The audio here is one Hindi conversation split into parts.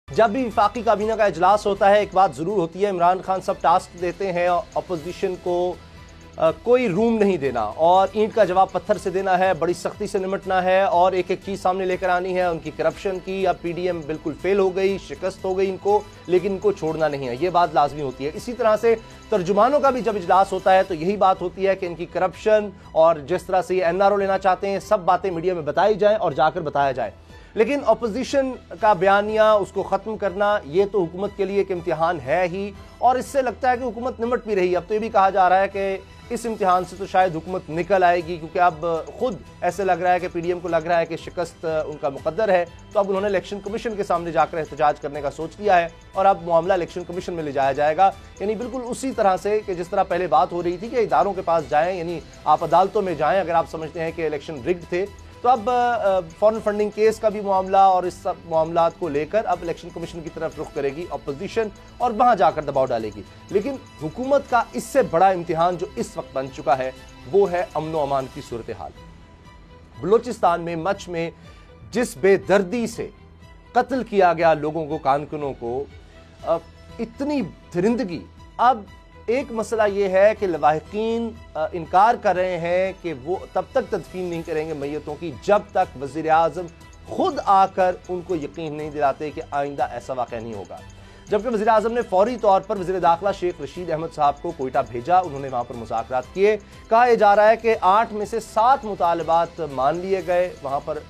जब भी वफाकी काबीना का इजलास होता है एक बात ज़रूर होती है, इमरान खान सब टास्क देते हैं अपोजिशन को कोई रूम नहीं देना और ईंट का जवाब पत्थर से देना है, बड़ी सख्ती से निमटना है और एक एक चीज़ सामने लेकर आनी है। उनकी करप्शन की अब पीडीएम बिल्कुल फेल हो गई, शिकस्त हो गई इनको, लेकिन इनको छोड़ना नहीं है, ये बात लाजमी होती है। इसी तरह से तर्जुमानों का भी जब इजलास होता है तो यही बात होती है कि इनकी करप्शन और जिस तरह से ये एनआरओ लेना चाहते हैं सब बातें मीडिया में बताई जाए और जाकर बताया जाए। लेकिन अपोजिशन का बयानिया उसको ख़त्म करना ये तो हुकूमत के लिए एक इम्तिहान है ही, और इससे लगता है कि हुकूमत निमट भी रही। अब तो ये भी कहा जा रहा है कि इस इम्तिहान से तो शायद हुकूमत निकल आएगी, क्योंकि अब खुद ऐसे लग रहा है कि पीडीएम को लग रहा है कि शिकस्त उनका मुकद्दर है। तो अब उन्होंने इलेक्शन कमीशन के सामने जाकर एहतजाज करने का सोच लिया है और अब मामला इलेक्शन कमीशन में ले जाया जाएगा। यानी बिल्कुल उसी तरह से कि जिस तरह पहले बात हो रही थी कि इदारों के पास जाएं, यानी आप अदालतों में जाएं अगर आप समझते हैं कि इलेक्शन रिग्ड थे। तो अब फॉरेन फंडिंग केस का भी मामला और इस सब मामला को लेकर अब इलेक्शन कमीशन की तरफ रुख करेगी अपोजिशन और वहां जाकर दबाव डालेगी। लेकिन हुकूमत का इससे बड़ा इम्तिहान जो इस वक्त बन चुका है वो है अमन व अमान की सूरत हाल। बलूचिस्तान में मच में जिस बेदर्दी से कत्ल किया गया लोगों को, कारकुनों को, इतनी दरिंदगी। अब एक मसला ये है कि लवाहिकीन इनकार कर रहे हैं कि वो तब तक तदफीन नहीं करेंगे मैयतों की जब तक वज़ीर आज़म खुद आकर उनको यकीन नहीं दिलाते कि आइंदा ऐसा वाक़या नहीं होगा। जबकि वज़ीर आज़म ने फौरी तौर पर वज़ीर दाखिला शेख रशीद अहमद साहब को कोयटा भेजा, उन्होंने वहाँ पर मुज़ाकरात किए। कहा जा रहा है कि 8 में से 7 मुतालबात मान लिए गए। वहाँ पर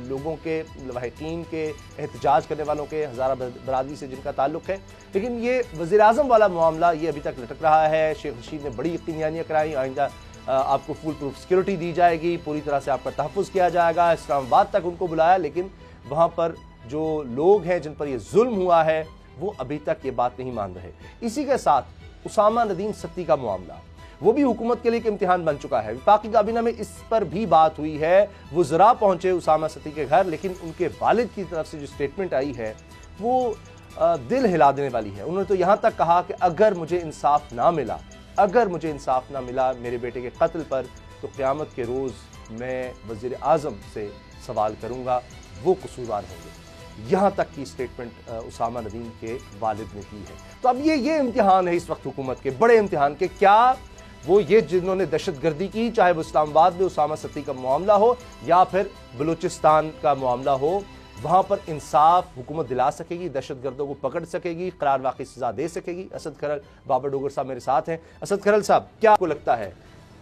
लोगों के, लवाहिकीन के, एहतजाज करने वालों के, हज़ारा बरादरी से जिनका ताल्लुक़ है। लेकिन ये वज़ीर आज़म वाला मामला ये अभी तक लटक रहा है। शेख रशीद ने बड़ी यकीनियानियाँ कराई, आइंदा आपको फुल प्रूफ सिक्योरिटी दी जाएगी, पूरी तरह से आपका तहफ़्फ़ुज़ किया जाएगा। इस्लामाबाद तक उनको बुलाया, लेकिन वहाँ पर जो लोग हैं जिन पर यह जुल्म हुआ है वो अभी तक ये बात नहीं मान रहे। इसी के साथ उसामा नदीम सत्ती का मामला, वो भी हुकूमत के लिए एक इम्तिहान बन चुका है। वफाकी काबीना में इस पर भी बात हुई है। वुज़रा पहुंचे उसामा सत्ती के घर, लेकिन उनके वालिद की तरफ से जो स्टेटमेंट आई है वो दिल हिला देने वाली है। उन्होंने तो यहाँ तक कहा कि अगर मुझे इंसाफ ना मिला, अगर मुझे इंसाफ ना मिला मेरे बेटे के कत्ल पर, तो क़यामत के रोज़ मैं वज़ीर आज़म से सवाल करूँगा, वो कसूरवार होंगे। यहाँ तक की स्टेटमेंट उसामा नदीम के वालिद ने की है। तो अब ये इम्तिहान है इस वक्त हुकूमत के, बड़े इम्तिहान के। क्या वो ये जिन्होंने दहशतगर्दी की, चाहे वो इस्लामाबाद में उसामा सत्ती का मामला हो या फिर बलूचिस्तान का मामला हो, वहाँ पर इंसाफ हुकूमत दिला सकेगी, दहशतगर्दों को पकड़ सकेगी, करार वाक़ई सजा दे सकेगी। असद खरल, बाबर डोगर साहब मेरे साथ हैं। असद खरल साहब, क्या आपको लगता है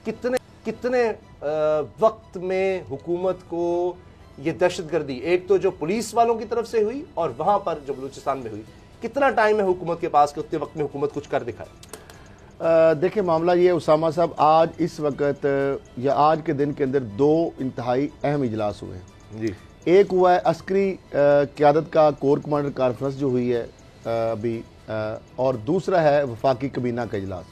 कितने वक्त में हुकूमत को ये दहशतगर्दी, एक तो जो पुलिस वालों की तरफ से हुई और वहां पर जो बलूचिस्तान में हुई, कितना टाइम है हुकूमत के पास कि उतने वक्त में हुकूमत कुछ कर दिखाए? देखिए मामला ये उसामा साहब, आज इस वक्त या आज के दिन के अंदर 2 इंतहाई अहम इजलास हुए हैं जी। एक हुआ है अस्करी क़यादत का कोर कमांडर कॉन्फ्रेंस जो हुई है अभी, और दूसरा है वफाकी काबीना का इजलास।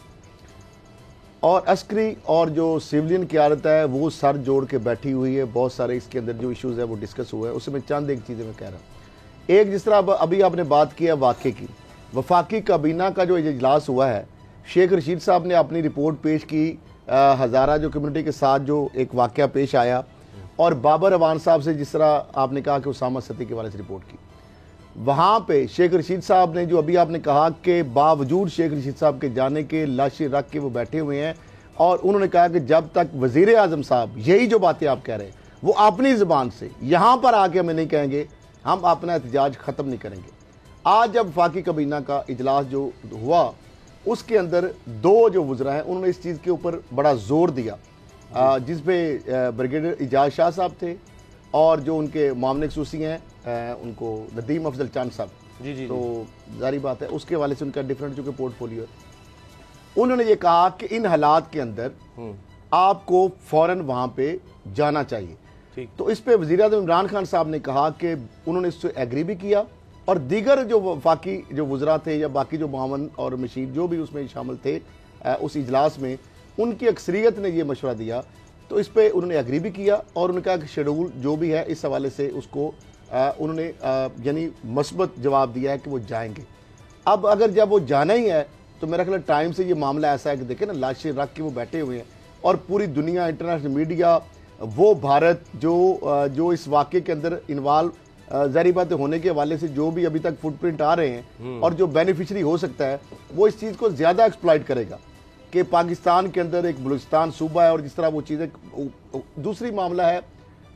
और अस्करी और जो सिविलियन क़यादत है वो सर जोड़ के बैठी हुई है। बहुत सारे इसके अंदर जो इश्यूज़ है वो डिस्कस हुआ है। उसमें चंद एक चीज़ें मैं कह रहा हूँ। एक, जिस तरह अभी आपने बात की है वाक़े की, वफाकी काबीना का जो इजलास हुआ है, शेख रशीद साहब ने अपनी रिपोर्ट पेश की, हज़ारा जो कम्युनिटी के साथ जो एक वाक़या पेश आया, और बाबर अवान साहब से जिस तरह आपने कहा कि उसामा सत्ती के वाले से रिपोर्ट की, वहाँ पे शेख रशीद साहब ने जो अभी आपने कहा कि बावजूद शेख रशीद साहब के जाने के लाशें रख के वो बैठे हुए हैं, और उन्होंने कहा कि जब तक वज़ीर आज़म साहब यही जो बातें आप कह रहे हैं वो अपनी ज़बान से यहाँ पर आके हमें नहीं कहेंगे, हम अपना एहतजाज ख़त्म नहीं करेंगे। आज जब वफाकी काबीना का इजलास जो हुआ उसके अंदर 2 जो वज़रा हैं उन्होंने इस चीज़ के ऊपर बड़ा ज़ोर दिया, जिसपे ब्रिगेडियर इजाज़ शाह साहब थे और जो उनके मामले खसूसी हैं उनको नदीम अफजल चंद साहब जी। तो जारी बात है उसके वाले से उनका डिफरेंट जो कि पोर्टफोलियो है। उन्होंने ये कहा कि इन हालात के अंदर आपको फौरन वहाँ पे जाना चाहिए। तो इस पे वज़ीर आज़म इमरान खान साहब ने कहा कि उन्होंने इससे एग्री भी किया, और दीगर जो वफाकी जो वज़रा थे या बाकी जो मामन और मशीद जो भी उसमें शामिल थे उस इजलास में, उनकी अक्सरियत ने यह मशवरा दिया। तो इस पर उन्होंने एग्री भी किया और उन्होंने कहा कि शेड्यूल जो भी है इस हवाले से उसको उन्होंने यानी मस्बत जवाब दिया है कि वो जाएंगे। अब अगर जब वो जाना ही है तो मेरा ख्याल टाइम से ये मामला ऐसा है कि देखें ना, लाशें रख के वो बैठे हुए हैं और पूरी दुनिया, इंटरनेशनल मीडिया, वो भारत जो इस वाक़े के अंदर इन्वॉल्व ज़ाहिर बात होने के हवाले से जो भी अभी तक फुटप्रिंट आ रहे हैं और जो बेनिफिशरी हो सकता है वो इस चीज़ को ज़्यादा एक्सप्लॉइट करेगा कि पाकिस्तान के अंदर एक बलूचिस्तान सूबा है और जिस तरह वो चीज़ें। दूसरी मामला है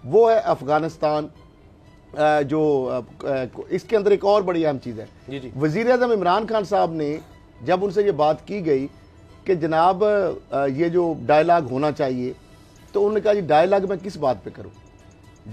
वो है अफगानिस्तान, जो इसके अंदर एक और बड़ी अहम चीज़ है। वज़ीर आज़म इमरान खान साहब ने जब उनसे ये बात की गई कि जनाब ये जो डायलॉग होना चाहिए, तो उन्होंने कहा जी डायलॉग मैं किस बात पे करूं।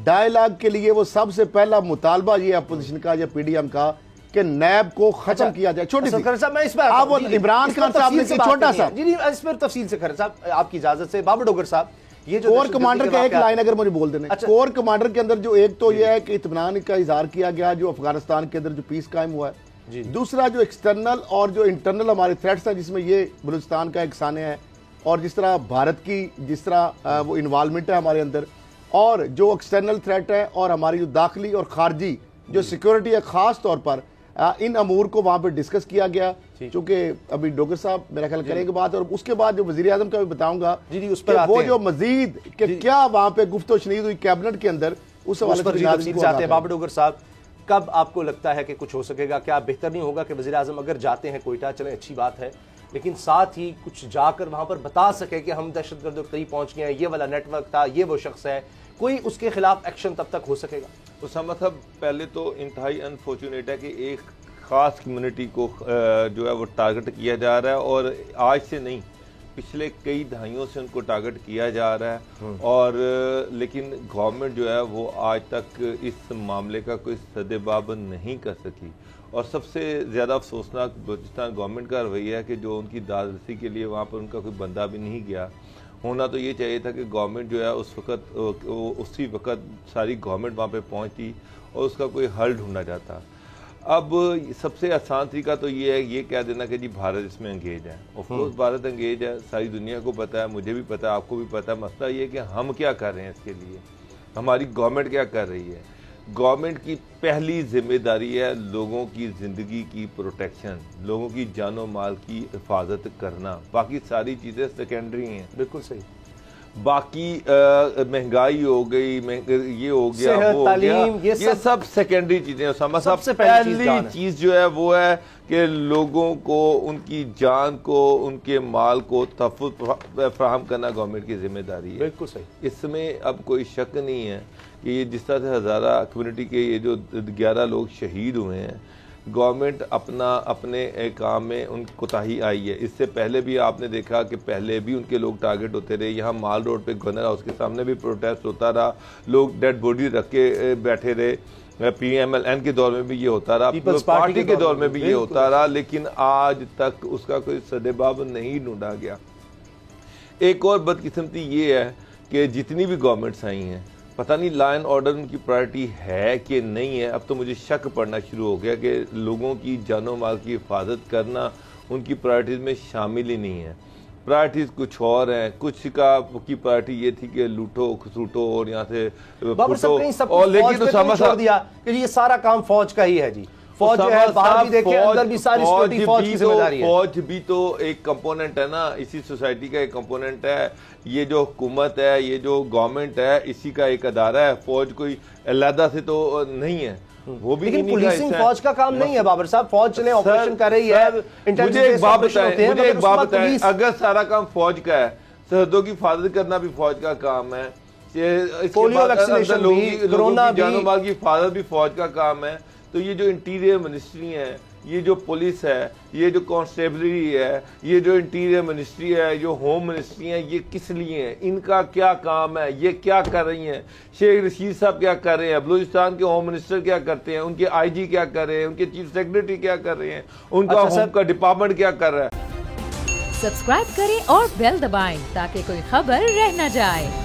डायलॉग के लिए वो सबसे पहला मुतालबा ये अपोजिशन का या पीडीएम का कि नैब को खत्म किया जाए। छोटी सी मैं इस बार इमरान खान साहब ने छोटा सा इस पर तफसील से खैर साहब आपकी इजाजत से बाबर डोगर साहब, ये जो कोर कमांडर का एक लाइन अगर मुझे बोल देना। कोर कमांडर के अंदर जो एक तो यह है कि इत्मीनान का इजहार किया गया जो अफगानिस्तान के अंदर जो पीस कायम हुआ है। दूसरा जो एक्सटर्नल और जो इंटरनल हमारे थ्रेट्स हैं जिसमें ये बलूचिस्तान का एक साने है और जिस तरह भारत की जिस तरह वो इन्वॉल्वमेंट है हमारे अंदर, और जो एक्सटर्नल थ्रेट है और हमारी जो दाखिली और खारजी जो सिक्योरिटी है, खास तौर पर इन अमूर को वहां पर डिस्कस किया गया। चूंकि अभी डोगर साहब मेरा ख्याल करेंगे बात, और उसके बाद जो वजीर आजम का भी बताऊंगा उस पर वो जो मजीद कि क्या वहां पे गुफ्तगू शनीद हुई कैबिनेट के अंदर, उस हवाले से जाते हैं। बाबर डोगर साहब, कब आपको लगता है कि कुछ हो सकेगा? क्या बेहतर नहीं होगा कि वजीर आजम अगर जाते हैं कोयटा, चले अच्छी बात है, लेकिन साथ ही कुछ जाकर वहां पर बता सके कि हम दहशतगर्दों के करीब पहुंच गए हैं, ये वाला नेटवर्क था, ये वो शख्स है, कोई उसके खिलाफ एक्शन तब तक हो सकेगा? उसामा साहब, पहले तो इंतहाई अनफॉर्चुनेट है कि एक ख़ास कम्युनिटी को जो है वो टारगेट किया जा रहा है, और आज से नहीं पिछले कई दहाइयों से उनको टारगेट किया जा रहा है। और लेकिन गवर्नमेंट जो है वो आज तक इस मामले का कोई सदेबाब नहीं कर सकी। और सबसे ज़्यादा अफसोसनाक बलूचिस्तान गवर्नमेंट का रवैया है कि जो उनकी दादरसी के लिए वहाँ पर उनका कोई बंदा भी नहीं गया। होना तो ये चाहिए था कि गवर्नमेंट जो है उसी वक्त सारी गवर्नमेंट वहाँ पे पहुँचती और उसका कोई हल ढूंढा जाता। अब सबसे आसान तरीका तो ये है ये कह देना कि जी भारत इसमें एंगेज है। ऑफकोर्स भारत एंगेज है, सारी दुनिया को पता है, मुझे भी पता है, आपको भी पता है। मसला ये है कि हम क्या कर रहे हैं इसके लिए, हमारी गवर्नमेंट क्या कर रही है। गवर्नमेंट की पहली जिम्मेदारी है लोगों की ज़िंदगी की प्रोटेक्शन, लोगों की जानो माल की हिफाजत करना, बाकी सारी चीज़ें सेकेंडरी हैं। बिल्कुल सही। बाकी महंगाई हो गई, ये हो गया, वो हो गया, ये सब सेकेंडरी चीजें। सबसे पहली चीज जो है वो है कि लोगों को उनकी जान को, उनके माल को तहफ़्फ़ुज़ फराहम करना गवर्नमेंट की जिम्मेदारी है। बिल्कुल सही। इसमें अब कोई शक नहीं है कि ये जिस तरह से हज़ारा कम्युनिटी के ये जो 11 लोग शहीद हुए हैं, गवर्नमेंट अपने काम में उन कोताही आई है। इससे पहले भी आपने देखा कि पहले भी उनके लोग टारगेट होते रहे। यहाँ माल रोड पे गवर्नर हाउस के सामने भी प्रोटेस्ट होता रहा, लोग डेड बॉडी रख के बैठे रहे। PMLN के दौर में भी ये होता रहा, पीपल्स पार्टी के दौर में भी ये होता रहा, लेकिन आज तक उसका कोई सदेबाब नहीं ढूंढा गया। एक और बदकिस्मती ये है कि जितनी भी गवर्नमेंट्स आई हैं, पता नहीं लॉ एंड ऑर्डर उनकी प्रायोरिटी है कि नहीं है। अब तो मुझे शक पड़ना शुरू हो गया कि लोगों की जानो माल की हिफाजत करना उनकी प्रायोरिटीज में शामिल ही नहीं है। प्रायोरिटीज कुछ और हैं। कुछ की प्रायोरिटी ये थी कि लूटो खसूटो और यहाँ से और लेकिन छोड़ दिया कि ये सारा काम फौज का ही है जी। फौज है, बाहर भी देखें, अंदर भी सारी सिक्योरिटी फौज की जिम्मेदारी है। फौज भी तो एक कंपोनेंट है ना, इसी सोसाइटी का एक कंपोनेंट है। ये जो हुकूमत है, ये जो गवर्नमेंट है, इसी का एक अदारा है। फौज कोई अलहदा से तो नहीं है, वो भी। लेकिन पुलिसिंग फौज का काम नहीं है बाबर साहब। फौज चले ऑपरेशन कर रही है। मुझे एक बात बताएं, अगर सारा काम फौज का है, सरहदों की हिफाजत करना भी फौज का काम है, पोलियो वैक्सीनेशन भी, कोरोना भी, जानो माल की हिफाजत भी फौज का काम है। तो ये जो इंटीरियर मिनिस्ट्री है, ये जो पुलिस है, ये जो कांस्टेबलरी है, ये जो इंटीरियर मिनिस्ट्री है, जो होम मिनिस्ट्री है, ये किस लिए है? इनका क्या काम है? ये क्या कर रही हैं? शेख रशीद साहब क्या कर रहे हैं? बलूचिस्तान के होम मिनिस्टर क्या करते हैं? उनके IG क्या कर रहे हैं? उनके चीफ सेक्रेटरी क्या कर रहे हैं? उनका होम का डिपार्टमेंट क्या कर रहा है? सब्सक्राइब करें और बेल दबाएं ताकि कोई खबर रह न जाए।